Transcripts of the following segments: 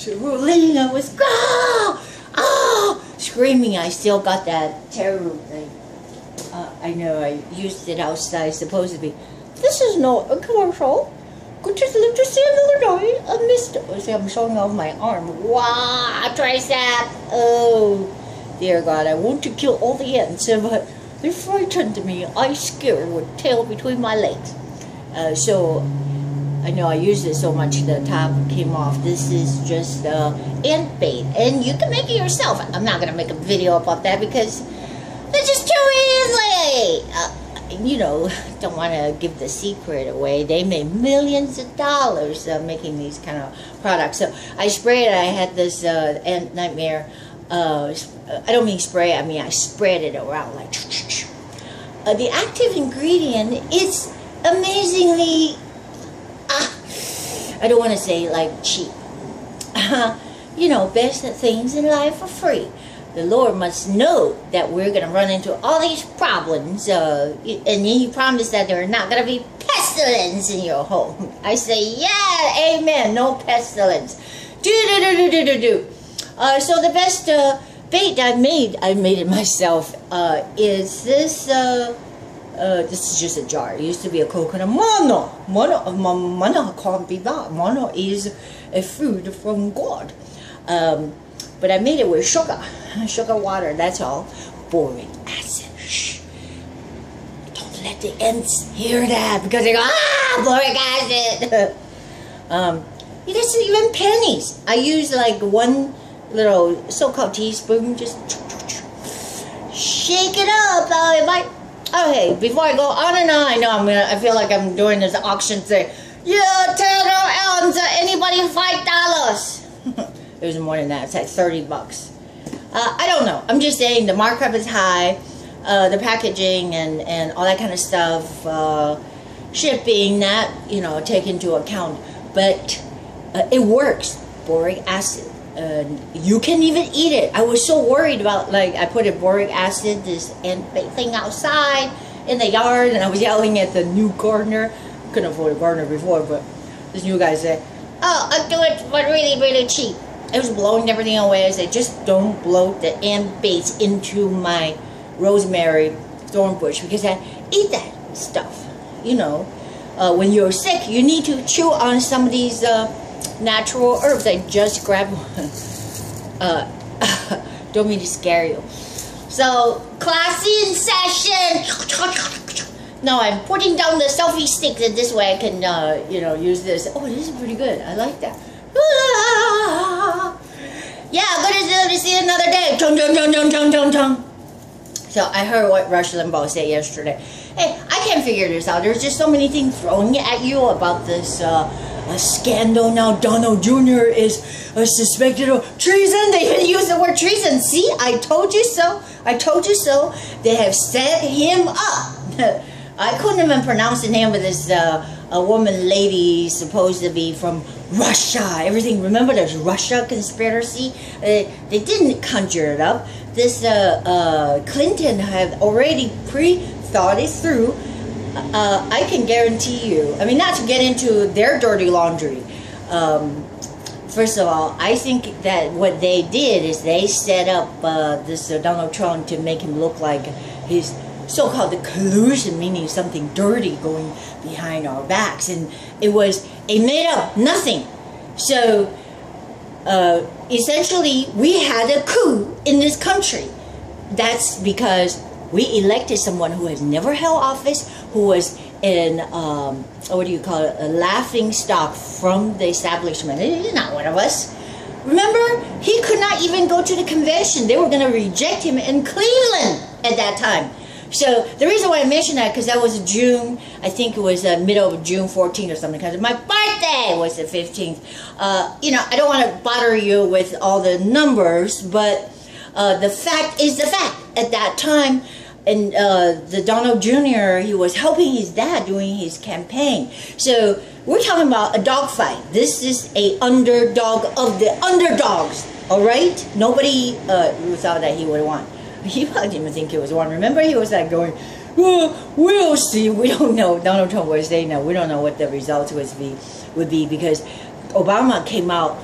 Ling, I was screaming. I still got that terrible thing. I know I used it outside supposedly. This is not a commercial. Good to live to see another day. I missed it. See, I'm showing off my arm. Wow, tricep. Oh, dear God, I want to kill all the ants, but they frightened me. I scared with tail between my legs. So I know I used it so much the top came off. This is just ant bait, and you can make it yourself. I'm not gonna make a video about that because it's just too easy. You know, don't want to give the secret away. They made millions of dollars making these kind of products. So I sprayed it. I had this ant nightmare. I don't mean spray. I mean I spread it around like. The active ingredient is amazingly. I don't want to say like cheap. You know, best things in life are free. The Lord must know that we're going to run into all these problems, and then He promised that there are not going to be pestilence in your home. I say, yeah, amen, no pestilence. So the best bait I made it myself, is this, this is just a jar. It used to be a coconut. Mono can't be that. Mono is a food from God. But I made it with sugar water, that's all. Boric acid. Shh. Don't let the ants hear that because they go, boric acid. It's even pennies. I use like one little so-called teaspoon, just shake it up. Okay, before I go on and on, I feel like I'm doing this auction thing. Yeah, $10, anybody $5. It was more than that. It's like 30 bucks. I don't know. I'm just saying the markup is high. The packaging and all that kind of stuff. Shipping, that, take into account. But it works. Boric acid. You can even eat it. I was so worried about, like, I put a boric acid, this thing outside in the yard, and I was yelling at the new gardener. Couldn't afford a gardener before, but this new guy said, oh, I'll do it, but really, really cheap. It was blowing everything away. I said, just don't blow the ant baits into my rosemary thorn bush because I eat that stuff. When you're sick, you need to chew on some of these natural herbs. I just grabbed one. Don't mean to scare you. So, classy in session. No, I'm putting down the selfie stick, and this way I can, use this. Oh, this is pretty good. I like that. Yeah, good to see you another day. Chung, chung, chung, chung, chung, chung, chung. So I heard what Rush Limbaugh said yesterday. Hey, I can't figure this out. There's just so many things thrown at you about this scandal now. Donald Jr. is suspected of treason. They even use the word treason. See, I told you so. I told you so. They have set him up. I couldn't even pronounce the name of this a woman lady supposed to be from Russia. Everything, remember there's Russia conspiracy? They didn't conjure it up. This Clinton had already pre-thought it through. I can guarantee you, not to get into their dirty laundry. First of all, I think that what they did is they set up this Donald Trump to make him look like his so-called collusion, meaning something dirty going behind our backs, and it was a made-up nothing. So essentially we had a coup in this country. That's because we elected someone who has never held office, who was in what do you call it, a laughing stock from the establishment. He's not one of us. Remember, he could not even go to the convention. They were going to reject him in Cleveland at that time. So the reason why I mentioned that, because that was June, I think it was middle of June 14th or something, because my birthday was the 15th. I don't want to bother you with all the numbers, but the fact is the fact. At that time, and the Donald Jr., he was helping his dad doing his campaign. So we're talking about a dogfight. This is a underdog of the underdogs, all right? Nobody thought that he would want. He probably didn't even think it was one. Remember, he was like going, well, we'll see. We don't know. Donald Trump was saying that we don't know what the results would be because Obama came out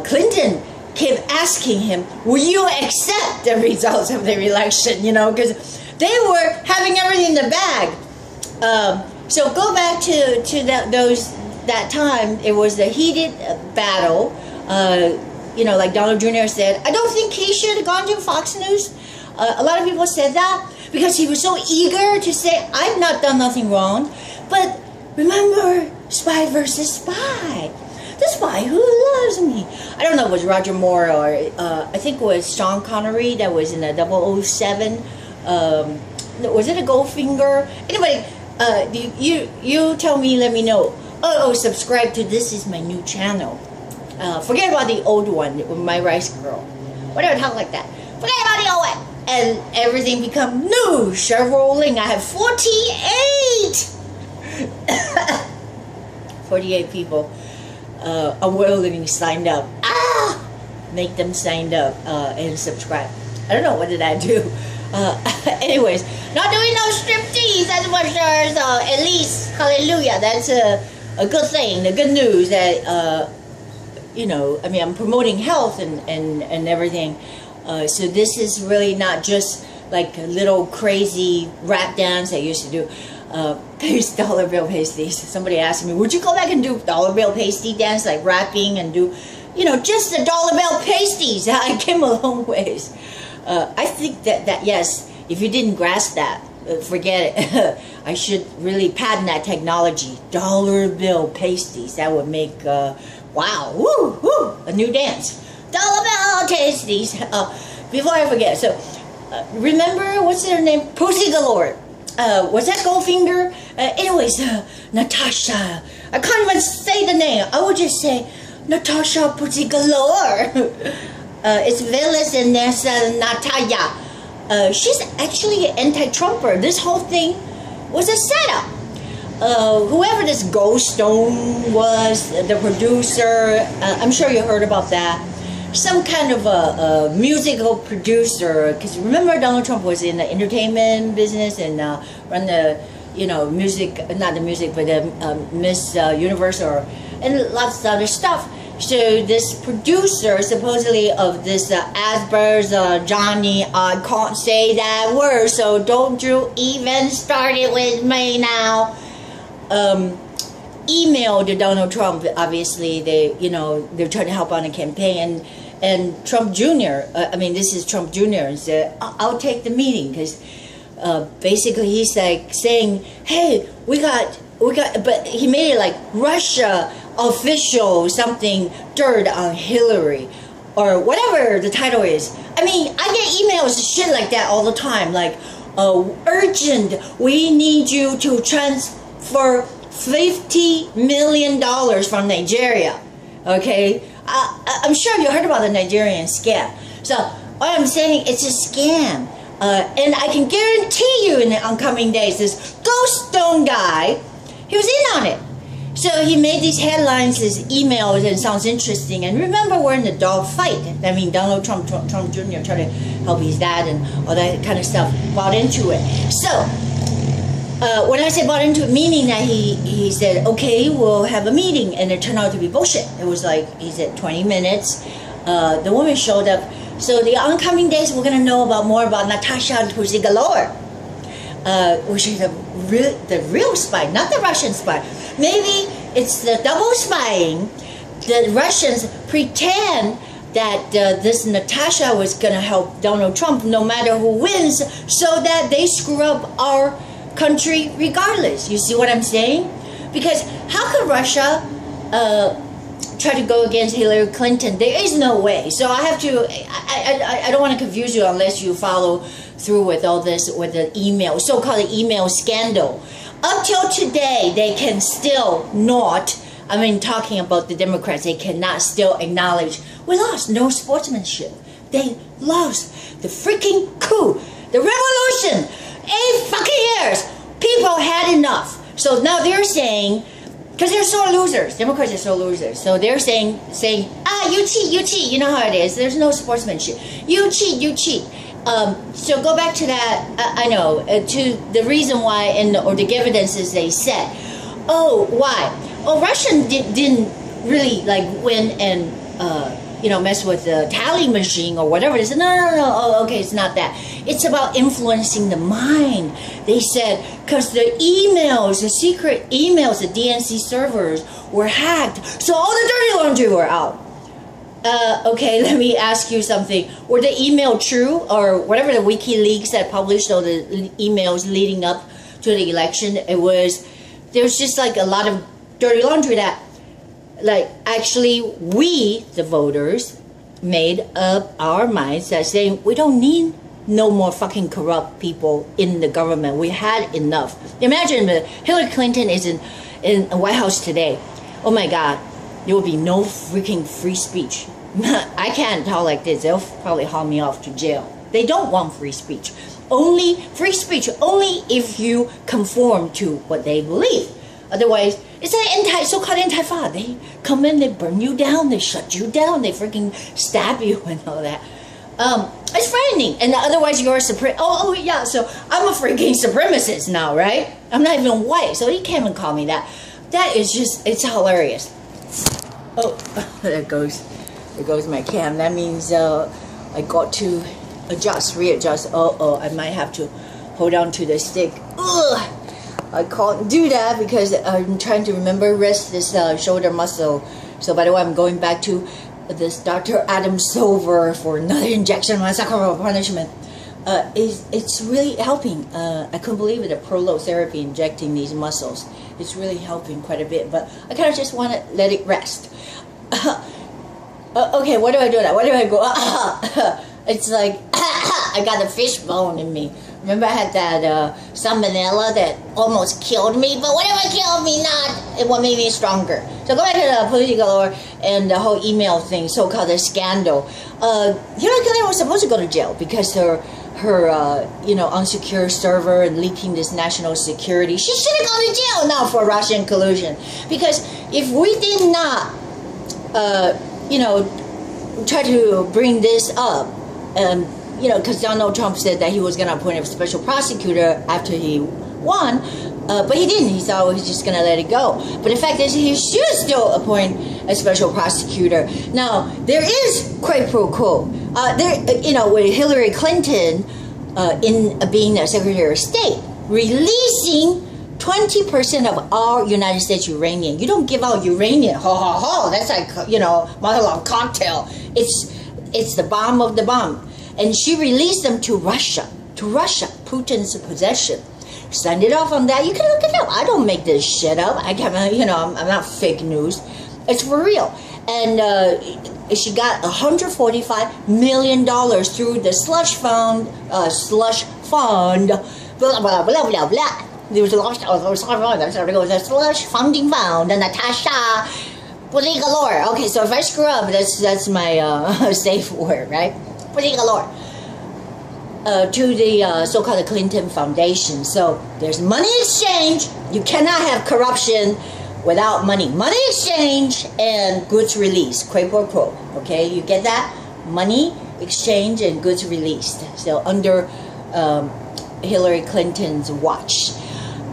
Clinton kept asking him, will you accept the results of the election, you know, because they were having everything in the bag. So go back to that time. It was a heated battle. You know, like Donald Jr. said, I don't think he should have gone to Fox News. A lot of people said that because he was so eager to say, I've not done nothing wrong. But remember, spy versus spy. The spy who loves me. I don't know if it was Roger Moore or I think it was Sean Connery that was in the 007. Was it a Goldfinger? Anyway, you tell me, let me know. Oh, subscribe to This Is My New channel. Forget about the old one with my rice girl. Whatever the hell like that. Forget about the old one. And everything become new. Cheryl, Ling. I have 48. 48 people unwillingly signed up. Make them signed up and subscribe. I don't know, what did I do? Anyways, not doing no striptease, that's for sure. So at least, hallelujah, that's a good thing. The good news that you know, I mean, I'm promoting health and everything. So this is really not just like a little crazy rap dance I used to do. Dollar bill pasties. Somebody asked me, would you go back and do dollar bill pasty dance, like rapping and do, you know, just the dollar bill pasties? I came a long ways. I think that yes, if you didn't grasp that, forget it. I should really patent that technology. Dollar bill pasties. That would make, wow, woo, woo, a new dance. Dollar bill pasties. Before I forget, so remember, what's her name? Pussy Galore. Was that Goldfinger? Anyways, Natasha. I can't even say the name. I would just say Natasha Pussy Galore. It's Velas and Nessa Natalia. She's actually an anti-Trumper. This whole thing was a setup. Whoever this Ghost Stone was, the producer, I'm sure you heard about that. Some kind of a musical producer, because remember Donald Trump was in the entertainment business and run the, you know, music, not the music, but the Miss Universe and lots of other stuff. So this producer, supposedly of this Asper's Johnny, I can't say that word, so don't you even start it with me now. Emailed Donald Trump. Obviously, they, you know, they're trying to help on a campaign, and Trump Jr. I mean, this is Trump Jr. and said, "I'll take the meeting," because basically he's like saying, "Hey, we got," but he made it like Russia official something dirt on Hillary, or whatever the title is. I mean, I get emails shit like that all the time, like, urgent, we need you to transfer $50 million from Nigeria. Okay, I'm sure you heard about the Nigerian scam. So what I'm saying, it's a scam, and I can guarantee you in the oncoming days, this Ghost Stone guy, he was in on it. So he made these headlines, these emails, and it sounds interesting. And remember, we're in the dog fight. I mean, Donald Trump Jr. tried to help his dad and all that kind of stuff, bought into it. So when I say bought into it, meaning that he said, okay, we'll have a meeting, and it turned out to be bullshit. It was like, he said 20 minutes. The woman showed up. So the oncoming days, we're going to know more about Natasha Pussy Galore, which is the real spy, not the Russian spy. Maybe it's the double spying. The Russians pretend that this Natasha was going to help Donald Trump no matter who wins, so that they screw up our country regardless. You see what I'm saying? Because how could Russia try to go against Hillary Clinton? There is no way. So I have to, I don't want to confuse you unless you follow through with all this, with the email, so-called email scandal. Up till today, they can still not, I mean, talking about the Democrats, they cannot still acknowledge, we lost, no sportsmanship. They lost the freaking coup, the revolution, 8 fucking years. People had enough. So now they're saying, because they're so losers, Democrats are so losers, so they're saying, you cheat, you know how it is, there's no sportsmanship. You cheat. So go back to that, I know, to the reason why, or the evidences they said. Oh, why? Well, Russia didn't really like win and mess with the tally machine or whatever. They said, no. Oh, okay, it's not that. It's about influencing the mind. They said, because the emails, the secret emails, the DNC servers were hacked. So all the dirty laundry were out. Okay, let me ask you something. Were the email true, or whatever the WikiLeaks that published all the emails leading up to the election? There's just like a lot of dirty laundry that, like, actually we, the voters, made up our minds that saying we don't need no more fucking corrupt people in the government. We had enough. Imagine Hillary Clinton is in the White House today. Oh my God, there will be no freaking free speech. I can't talk like this. They'll probably haul me off to jail. They don't want free speech. Only free speech, only if you conform to what they believe. Otherwise, it's an so-called antifa. They come in, they burn you down, they shut you down, they freaking stab you and all that. It's frightening. And otherwise, you're a yeah. So I'm a freaking supremacist now, right? I'm not even white, so you can't even call me that. That is just, it's hilarious. Oh, there goes my cam. That means I got to readjust. I might have to hold on to the stick. Ugh. I can't do that because I'm trying to rest this shoulder muscle. So by the way, I'm going back to this Dr. Adam Silver for another injection on sacral punishment. It's really helping. I couldn't believe it, the prolotherapy injecting these muscles. It's really helping quite a bit, but I kind of just want to let it rest. Okay, what do I do now? Where do I go? It's like, I got a fish bone in me. Remember I had that salmonella that almost killed me, but whatever killed me, it what made me stronger. So go back to the political galore and the whole email thing, so-called the scandal. Hillary Clinton was supposed to go to jail because her unsecure server and leaking this national security. She should have gone to jail now for Russian collusion. Because if we did not, try to bring this up, because Donald Trump said that he was going to appoint a special prosecutor after he won, but he didn't. He thought he was just going to let it go. But the fact is, he should still appoint a special prosecutor. Now, there is quid pro quo. With Hillary Clinton in being a Secretary of State, releasing 20% of all United States uranium. You don't give out uranium. That's like, Molotov cocktail. It's the bomb of the bomb. And she released them to Russia, Putin's possession. Signed it off on that. You can look it up. I don't make this shit up. I'm not fake news. It's for real. And she got $145 million through the slush fund, blah, blah, blah, blah, blah. There was a slush funding fund, and Natasha galore. Okay, so if I screw up, that's my safe word, right? Galore. To the so-called Clinton Foundation. So there's money exchange. You cannot have corruption without money. Money exchange and goods release. Quid pro quo. Okay, you get that? Money exchange and goods released. So under Hillary Clinton's watch.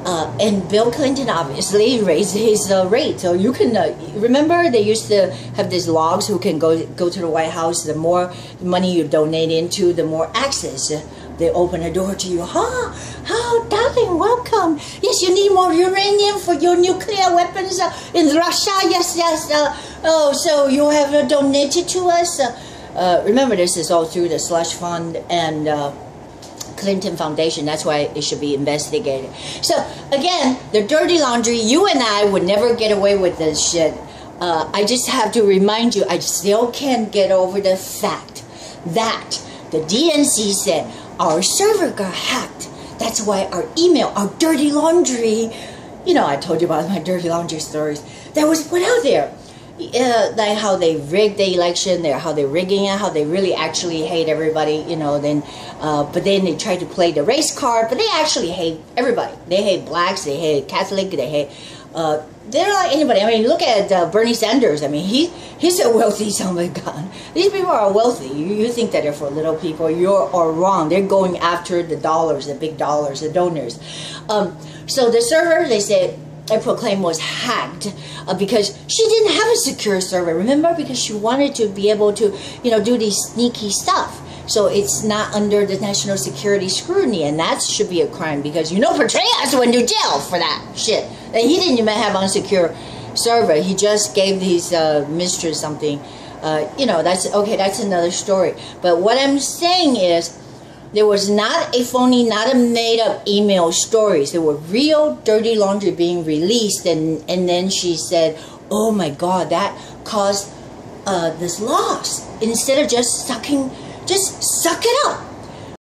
And Bill Clinton obviously raised his rate. So you can remember they used to have these logs who can go to the White House. The more money you donate into, the more access. They open a door to you. Oh, darling, welcome. Yes, you need more uranium for your nuclear weapons in Russia. Yes. So you have donated to us. Remember, this is all through the slush fund and Clinton Foundation. That's why it should be investigated. So again, the dirty laundry. You and I would never get away with this shit. I just have to remind you, I still can't get over the fact that the DNC said our server got hacked. That's why our email, our dirty laundry, I told you about my dirty laundry stories that was put out there. Like how they rigged the election, how they're rigging it, how they really actually hate everybody, but then they try to play the race card, but they actually hate everybody. They hate blacks, they hate Catholic, they hate, they're not like anybody. I mean, look at Bernie Sanders. I mean, he's a wealthy son of a gun. These people are wealthy. You think that they're for little people, you're wrong. They're going after the dollars, the big dollars, the donors. So the server, they said, I proclaim was hacked because she didn't have a secure server. Remember, because she wanted to be able to, do these sneaky stuff. So it's not under the national security scrutiny, and that should be a crime because Petraeus went to jail for that shit. And he didn't even have unsecure server. He just gave his mistress something. That's okay. That's another story. But what I'm saying is, there was not a phony, not a made-up email stories. There were real dirty laundry being released, and then she said, "Oh my God, that caused this loss." Instead of just suck it up.